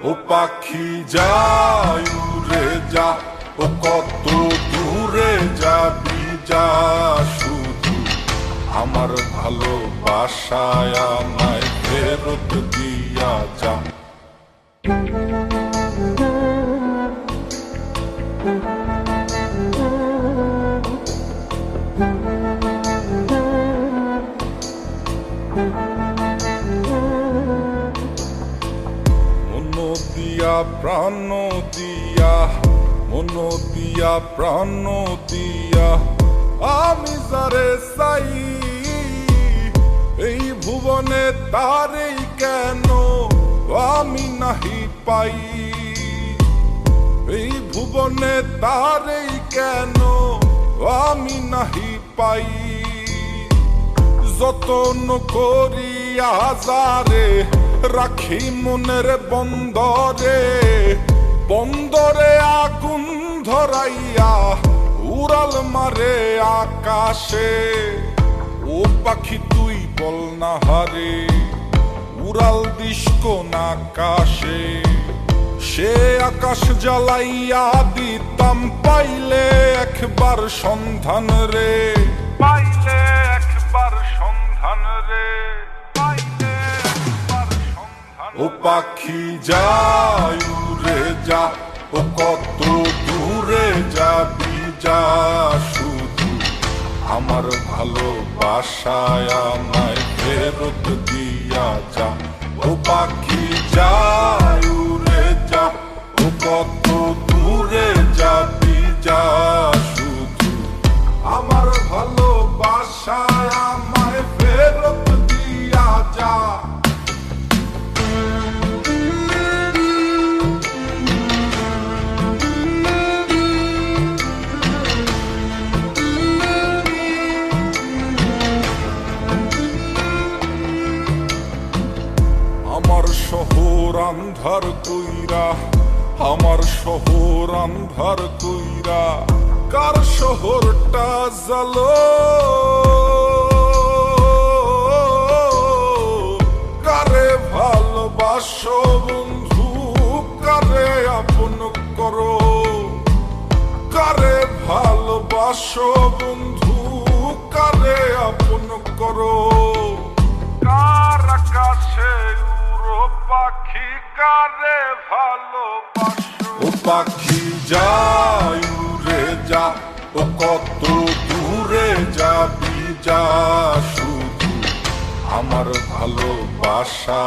ও পাখি যায় উড়ে যা, ও কত দূরে যাবি যা, শুধু আমার ভালোবাসায় আমায় ফেরত দিয়া যা। প্রাণ দিয়া, মন দিয়া প্রাণ দিয়া আমি যারে চাই, এই ভুবনে তারেই কেন আমি নাহি পাই, এই ভুবনে তারেই কেন আমি নাহি পাই। যতন করিয়া যারে রাখি মনের বন্দরে, বন্দরে আগুন ধরাইয়া উড়াল মারে আকাশে। ও পাখি তুই বল না হারে, উড়াল দিস কোন আকাশে, সে আকাশ জ্বালাইয়া দিতাম পাইলে একবার সন্ধান রে, পাইলে একবার সন্ধান রে। ও পাখি যায় উড়ে যা, ও কত দূরে যাবি যা, শুধু আমার ভালোবাসায় আমায় ফেরত দিয়া যা। ও পাখি যায় উড়ে যা, ও কত দূরে যাবি যা, শুধু আমার ভালোবাসায় আমায় ফেরত দিয়া যা। আমার শহর আন্ধার কইরা, আমার শহর আন্ধার কইরা কার শহরটা জ্বালো, কারে ভালোবাসো বন্ধু, কারে আপন করো, কারে ভালোবাসো বন্ধু, কারে আপন করো। কার আকাশে পাখি কারে ভালোবাসো, ও পাখি যায় উড়ে যা, ও কত দূরে যাবি যা, শুধু আমার ভালোবাসা।